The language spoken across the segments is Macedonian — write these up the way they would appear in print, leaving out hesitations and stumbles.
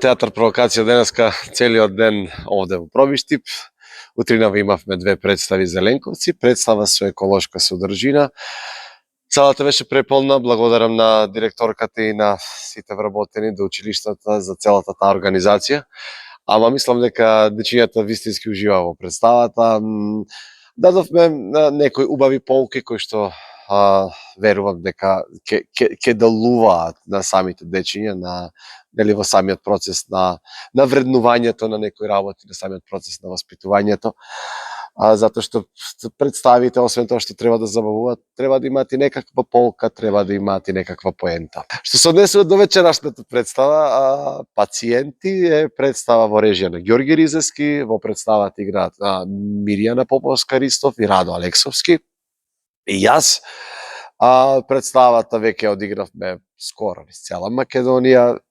Театар провокација денеска целиот ден овде во Пробиштип. Утринава имавме две представи за Ленковци, представа со еколошка содржина. Салата беше преполна, благодарам на директорката и на сите вработени до училиштата за целата таа организација. Ама мислам дека дечињата вистински уживаа во представата. Дадовме некои убави поуки кои што верувам дека ќе делуваат на самите дечиња, нели во самиот процес на вреднувањето на некои работи, на самиот процес на воспитувањето. Затоа што представите, освен тоа што треба да забавуваат, треба да имаат и некаква полка, треба да имаат и некаква поента. Што се однесува до вечерашната представа, Пациенти е представа во режија на Ѓорги Ризески, во представата играат Мирјана Поповска-Ристов и Радо Алексовски. И јас. Представата веќе одигравме скоро низ цела Македонија.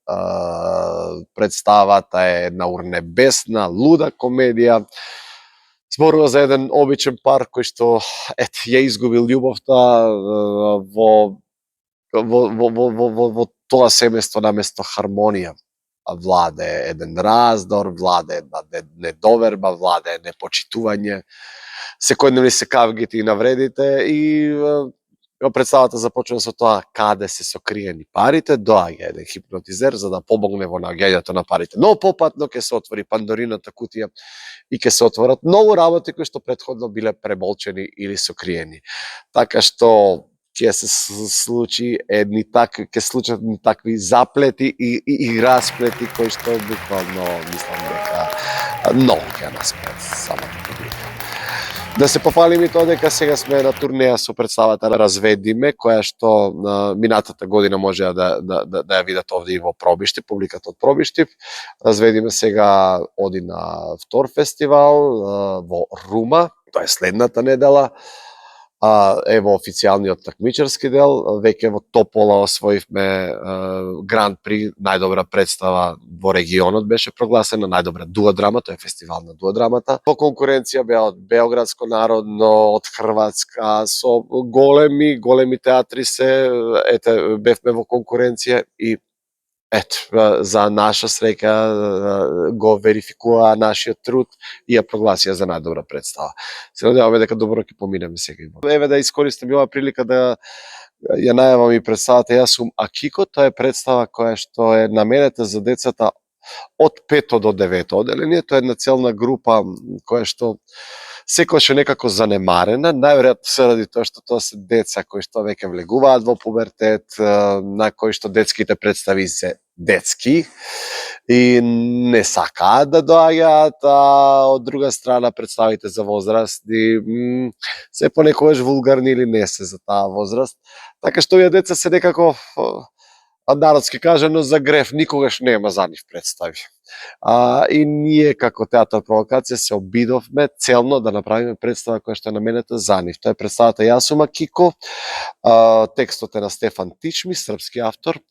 Представата е една урнебесна, луда комедија. Зборува за еден обичен пар кој што ја изгубил љубовта во тоа семејство наместо хармонија. Владе еден раздор, владе една недоверба, владе непочитување. Секојдневни се кавгите и навредите и представата започнува со тоа каде се сокриени парите, доаѓа еден хипнотизер за да помогне во наоѓањето на парите. Но попатно ќе се отвори Пандорината кутија и ќе се отворат многу работи кои што претходно биле премолчени или сокриени. Така што ќе се случи ќе случат такви заплети и расплети кои што буквално мислам дека многу ќе насмеат самата публика. Да се пофалим и тоа дека сега сме на турнеја со представата Разведиме, која што минатата година можеа да ја видат овде и во Пробиштип, публиката од Пробиштип. Разведиме сега оди на втор фестивал во Рума, тоа е следната недела. Ево официјалниот такмичарски дел, веќе во Топола освоивме Гран При, најдобра представа во регионот беше прогласена, најдобра дуодрама, тоа е фестивал на дуодрамата. По конкуренција беа од Београдско народно, од Хрватска, со големи театри бевме во конкуренција и за наша среќа го верификуваа нашиот труд и ја прогласија за најдобра представа. Се надеваме дека добро ќе поминеме сега. Еве да искористам оваа прилика да ја најавам и представата Јас сум Акико, тоа е представа која што е наменета за децата од 5 до 9 одделение, тоа е една целна група која што секогаш е некако занемарена, најверојатно се ради тоа што тоа се деца кои што веќе влегуваат во пубертет, на кои што детските представи се детски и не сакаат да доаѓаат, а од друга страна представите за возрасти се понекогаш вулгарни или не се за таа возраст. Така што овие деца се некако народски кажано за греф, никогаш нема за нив представи. И ние како театар провокација се обидовме целно да направиме представа која што е наменета за нив. Тоа е представата Јас сум Акико, текстот е на Стефан Тичми, српски автор.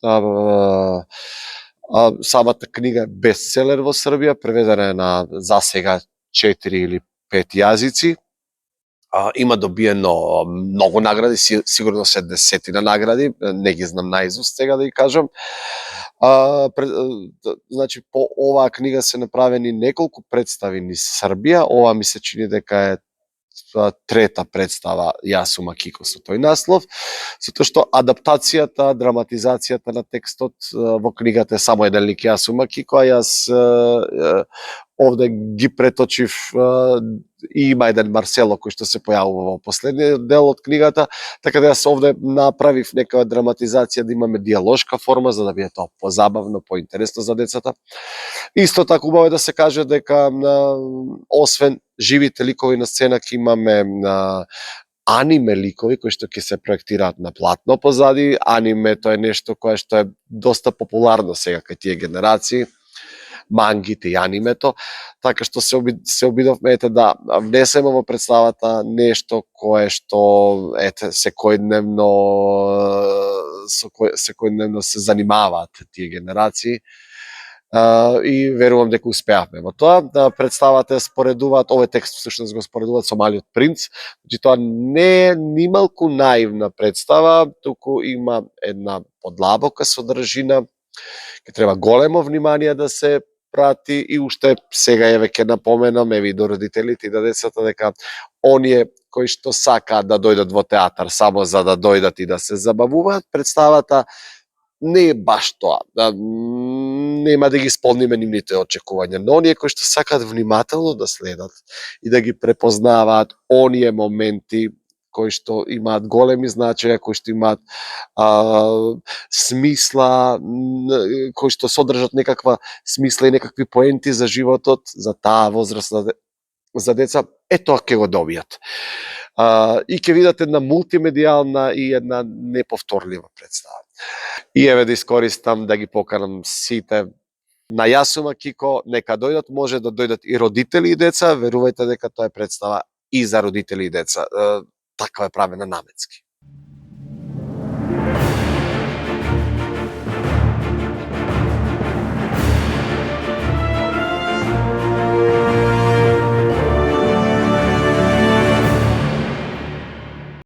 Самата книга е бестселер во Србија, преведена е на засега 4 или 5 јазици. Има добиено многу награди, сигурно се десетина награди, не ги знам наизуст сега да ги кажам. Значи, по оваа книга се направени неколку представи низ Србија, ова ми се чини дека е трета представа Јас сум Акико со тој наслов, затоа што адаптацијата, драматизацијата на текстот во книгата е само еден лик Јас сум Акико, а јас овде ги преточив и има еден Марсело кој што се појавува во последниот дел од книгата, така да јас овде направив некава драматизација да имаме диалошка форма за да биде тоа позабавно, поинтересно за децата. Исто така убаво е да се каже дека освен живите ликови на сцена ќе имаме аниме ликови кои што ќе се проектираат на платно позади. Анимето е нешто кое што е доста популарно сега кај тие генерации, мангите и анимето, така што се обидовме да внесеме во представата нешто кое што секојдневно се занимаваат тие генерации и верувам дека успеавме во тоа. Представата ја споредуваат, овој текст всушност го споредуваат со Малиот принц, значи тоа не е нималку наивна представа, туку има една подлабока содржина, ќе треба големо внимание да се прати и уште сега еве ќе напоменам, еве и до родителите и до децата, дека оние кои што сакаат да дојдат во театар само за да дојдат и да се забавуваат, представата не е баш тоа. Нема да ги исполниме нивните очекувања, но оние кои што сакаат внимателно да следат и да ги препознаваат оние моменти кои што имаат големи значаја, кои што имаат смисла, кои што содржат некаква смисла и некакви поенти за животот, за таа возраст за деца, тоа ќе го добијат. И ќе видат една мултимедијална и една неповторлива представа. И еве да искористам да ги поканам сите на Јасума Кико, нека дојдат, може да дојдат и родители и деца, верувајте дека тоа е представа и за родители и деца. Таква е правена наметски.